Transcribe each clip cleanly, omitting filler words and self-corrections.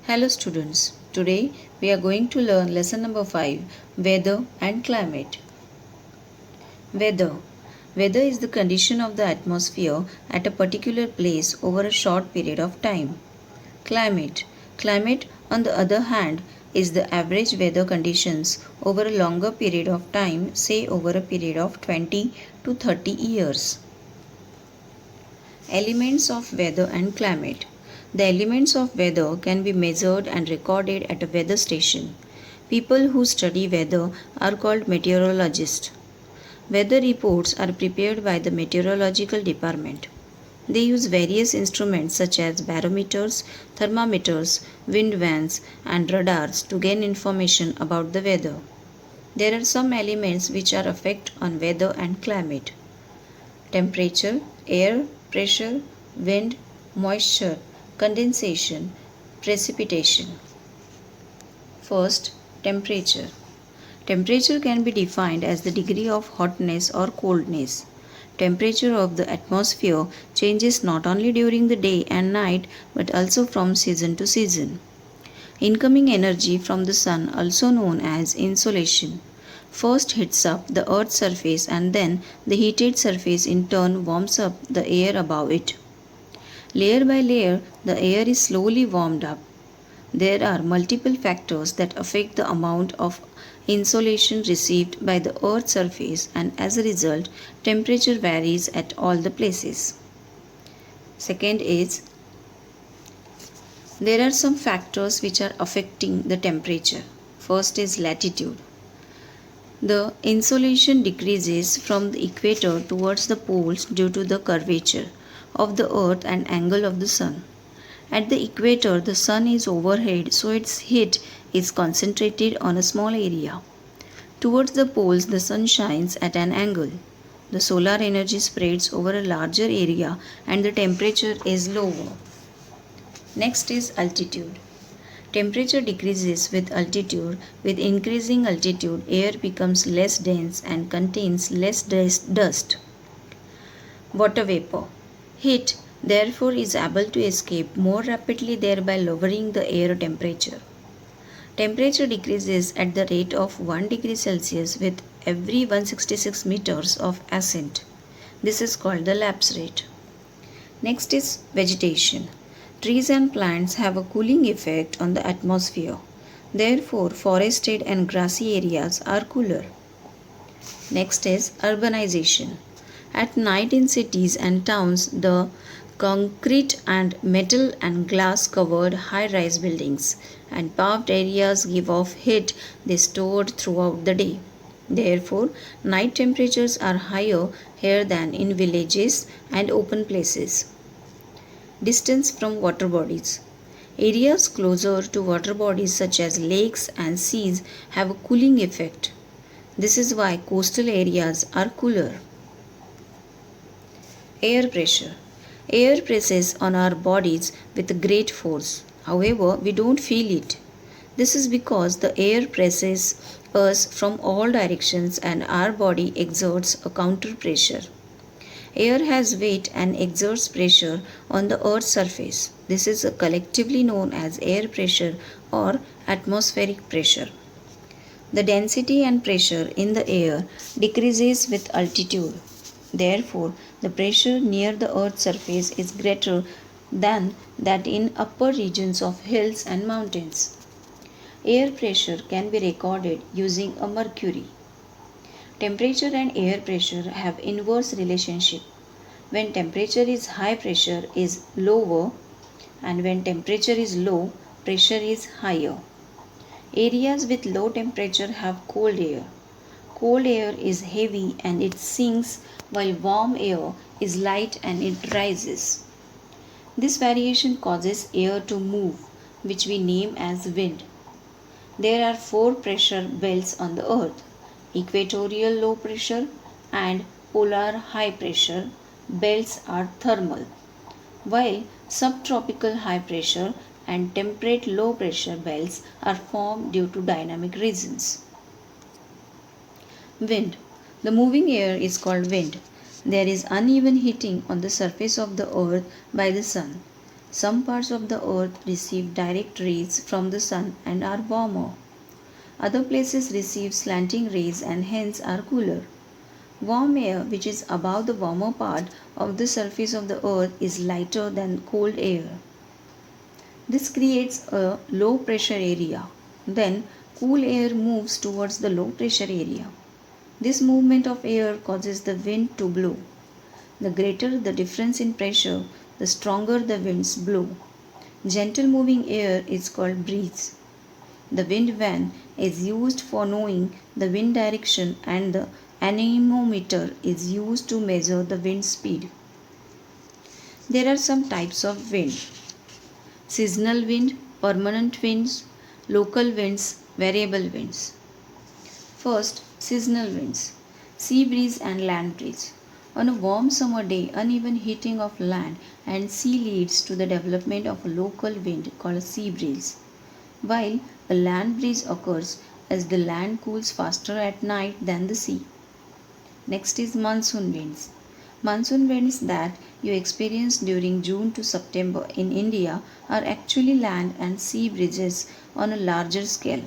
Hello students, today we are going to learn lesson number 5, Weather and Climate. Weather. Weather is the condition of the atmosphere at a particular place over a short period of time. Climate. Climate, on the other hand, is the average weather conditions over a longer period of time, say over a period of 20 to 30 years. Elements of weather and climate. The elements of weather can be measured and recorded at a weather station. People who study weather are called meteorologists. Weather reports are prepared by the meteorological department. They use various instruments such as barometers, thermometers, wind vans, and radars to gain information about the weather. There are some elements which are effect on weather and climate. Temperature, air, pressure, wind, moisture, condensation, precipitation. First, temperature. Temperature can be defined as the degree of hotness or coldness. Temperature of the atmosphere changes not only during the day and night but also from season to season. Incoming energy from the sun, also known as insolation, first heats up the earth's surface and then the heated surface in turn warms up the air above it. Layer by layer, the air is slowly warmed up. There are multiple factors that affect the amount of insolation received by the earth's surface, and as a result, temperature varies at all the places. Second is, there are some factors which are affecting the temperature. First is latitude. The insolation decreases from the equator towards the poles due to the curvature of the earth and angle of the sun. At the equator, the sun is overhead, so its heat is concentrated on a small area. Towards the poles, the sun shines at an angle. The solar energy spreads over a larger area and the temperature is lower. Next is altitude. Temperature decreases with altitude. With increasing altitude, air becomes less dense and contains less dust. Water vapor. Heat, therefore, is able to escape more rapidly, thereby lowering the air temperature. Temperature decreases at the rate of 1 degree Celsius with every 166 meters of ascent. This is called the lapse rate. Next is vegetation. Trees and plants have a cooling effect on the atmosphere. Therefore, forested and grassy areas are cooler. Next is urbanization. At night in cities and towns, the concrete and metal and glass covered high rise buildings and paved areas give off heat they stored throughout the day. Therefore, night temperatures are higher here than in villages and open places. Distance from water bodies. Areas closer to water bodies such as lakes and seas have a cooling effect. This is why coastal areas are cooler. Air pressure. Air presses on our bodies with great force. However, we don't feel it. This is because the air presses us from all directions and our body exerts a counter pressure. Air has weight and exerts pressure on the earth's surface. This is collectively known as air pressure or atmospheric pressure. The density and pressure in the air decreases with altitude. Therefore, the pressure near the earth's surface is greater than that in upper regions of hills and mountains. Air pressure can be recorded using a mercury. Temperature and air pressure have inverse relationship. When temperature is high, pressure is lower, and when temperature is low, pressure is higher. Areas with low temperature have cold air. Cold air is heavy and it sinks, while warm air is light and it rises. This variation causes air to move, which we name as wind. There are 4 pressure belts on the earth: equatorial low pressure and polar high pressure belts are thermal, while subtropical high pressure and temperate low pressure belts are formed due to dynamic reasons. Wind. The moving air is called wind. There is uneven heating on the surface of the earth by the sun. Some parts of the earth receive direct rays from the sun and are warmer. Other places receive slanting rays and hence are cooler. Warm air, which is above the warmer part of the surface of the earth, is lighter than cold air. This creates a low pressure area. Then, cool air moves towards the low pressure area. This movement of air causes the wind to blow. The greater the difference in pressure, the stronger the winds blow. Gentle moving air is called breeze. The wind vane is used for knowing the wind direction and the anemometer is used to measure the wind speed. There are some types of wind: seasonal wind, permanent winds, local winds, variable winds. First, seasonal winds, sea breeze and land breeze. On a warm summer day, uneven heating of land and sea leads to the development of a local wind called a sea breeze, while a land breeze occurs as the land cools faster at night than the sea. Next is monsoon winds. Monsoon winds that you experience during June to September in India are actually land and sea breezes on a larger scale.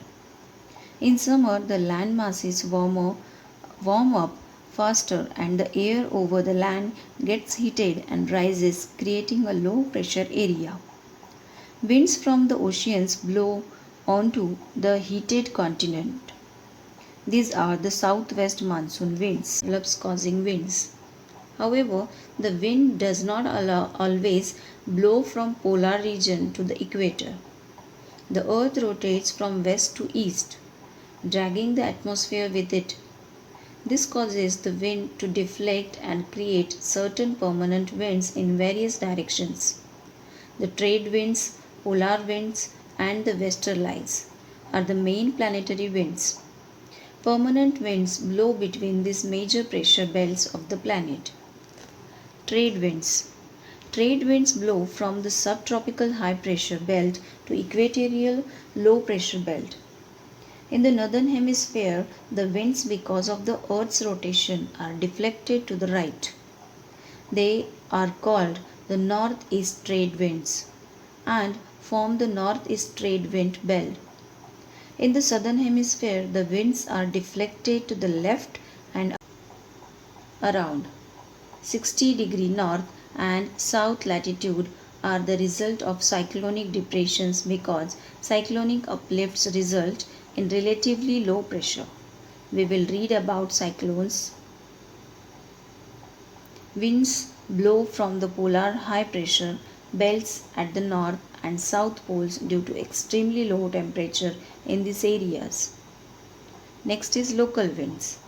In summer, the land masses warm up faster and the air over the land gets heated and rises, creating a low pressure area. Winds from the oceans blow onto the heated continent. These are the southwest monsoon winds, causing winds. However, the wind does not always blow from polar region to the equator. The earth rotates from west to east, dragging the atmosphere with it. This causes the wind to deflect and create certain permanent winds in various directions. The trade winds, polar winds, and the westerlies are the main planetary winds. Permanent winds blow between these major pressure belts of the planet. Trade winds. Trade winds blow from the subtropical high pressure belt to equatorial low pressure belt. In the northern hemisphere, the winds, because of the earth's rotation, are deflected to the right. They are called the northeast trade winds and form the northeast trade wind belt. In the southern hemisphere, the winds are deflected to the left and around 60° north and south latitude are the result of cyclonic depressions because cyclonic uplifts result in relatively low pressure. We will read about cyclones. Winds blow from the polar high pressure belts at the north and south poles due to extremely low temperature in these areas. Next is local winds.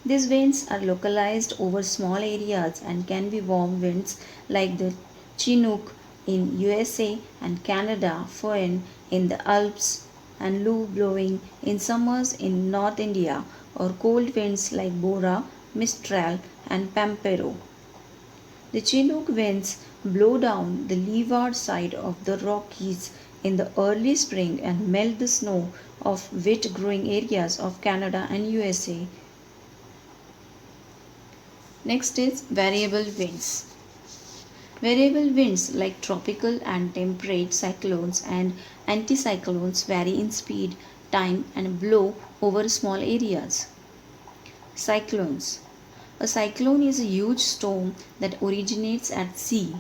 These winds are localized over small areas and can be warm winds like the Chinook in USA and Canada, Foehn in the Alps, and Loo blowing in summers in North India, or cold winds like Bora, Mistral, and Pampero. The Chinook winds blow down the leeward side of the Rockies in the early spring and melt the snow of wheat growing areas of Canada and USA. Next is variable winds. Variable winds like tropical and temperate cyclones and anticyclones vary in speed, time, and blow over small areas. Cyclones. A cyclone is a huge storm that originates at sea.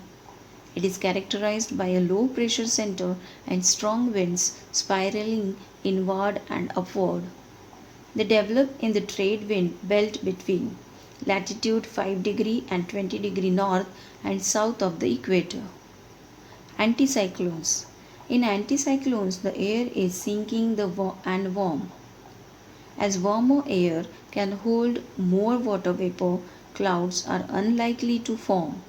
It is characterized by a low pressure center and strong winds spiraling inward and upward. They develop in the trade wind belt between latitude 5° and 20° north and south of the equator. Anticyclones. In anticyclones, the air is sinking and warm. As warmer air can hold more water vapor, clouds are unlikely to form.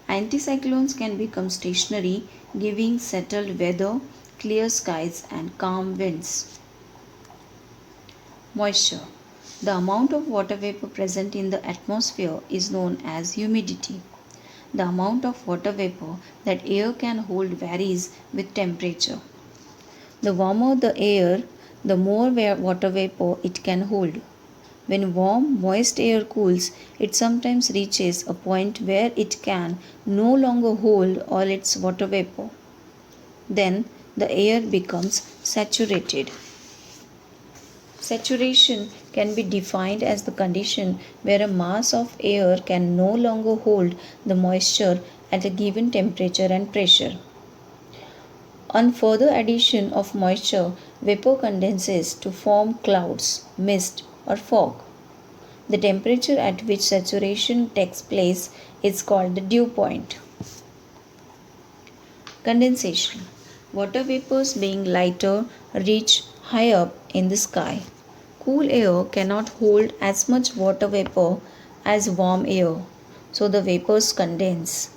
Anticyclones can become stationary, giving settled weather, clear skies, and calm winds. Moisture. The amount of water vapor present in the atmosphere is known as humidity. The amount of water vapor that air can hold varies with temperature. The warmer the air, the more water vapor it can hold. When warm, moist air cools, it sometimes reaches a point where it can no longer hold all its water vapor. Then the air becomes saturated. Saturation can be defined as the condition where a mass of air can no longer hold the moisture at a given temperature and pressure. On further addition of moisture, vapor condenses to form clouds, mist, or fog. The temperature at which saturation takes place is called the dew point. Condensation. Water vapors being lighter reach high up in the sky. Cool air cannot hold as much water vapor as warm air, so the vapors condense.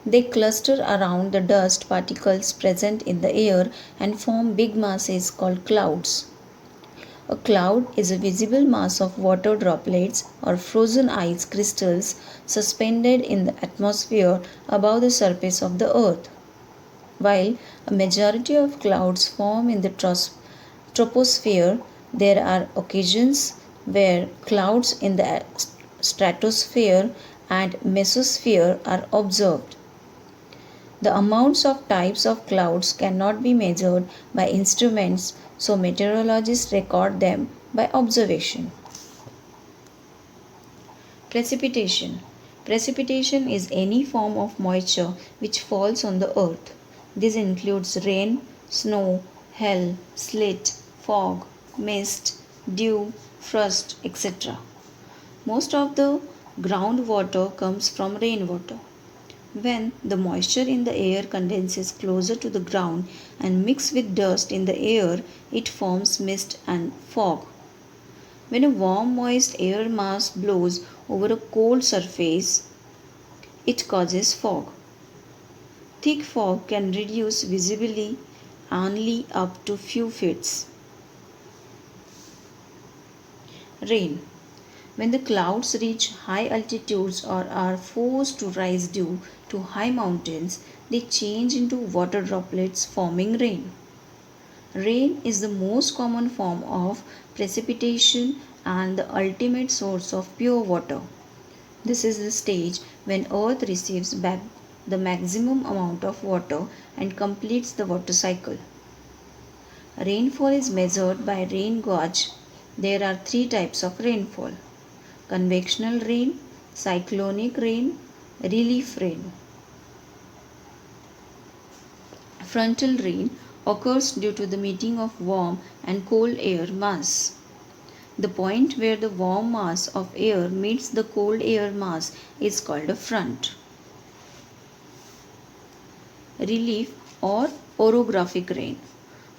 They cluster around the dust particles present in the air and form big masses called clouds. A cloud is a visible mass of water droplets or frozen ice crystals suspended in the atmosphere above the surface of the earth. While a majority of clouds form in the troposphere, there are occasions where clouds in the stratosphere and mesosphere are observed. The amounts of types of clouds cannot be measured by instruments, so meteorologists record them by observation. Precipitation. Precipitation is any form of moisture which falls on the earth. This includes rain, snow, hail, sleet, fog, mist, dew, frost, etc. Most of the groundwater comes from rainwater. When the moisture in the air condenses closer to the ground and mixes with dust in the air, it forms mist and fog. When a warm, moist air mass blows over a cold surface, it causes fog. Thick fog can reduce visibility only up to few feet. Rain. When the clouds reach high altitudes or are forced to rise due to high mountains, they change into water droplets forming rain. Rain is the most common form of precipitation and the ultimate source of pure water. This is the stage when Earth receives back the maximum amount of water and completes the water cycle. Rainfall is measured by rain gauge. There are three types of rainfall: convectional rain, cyclonic rain, relief rain. Frontal rain occurs due to the meeting of warm and cold air mass. The point where the warm mass of air meets the cold air mass is called a front. Relief or orographic rain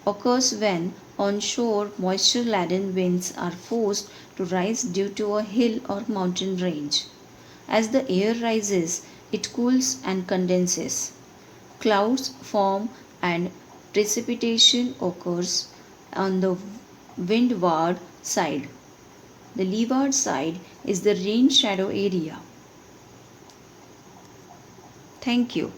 occurs when onshore moisture-laden winds are forced to rise due to a hill or mountain range. As the air rises, it cools and condenses. Clouds form and precipitation occurs on the windward side. The leeward side is the rain shadow area. Thank you.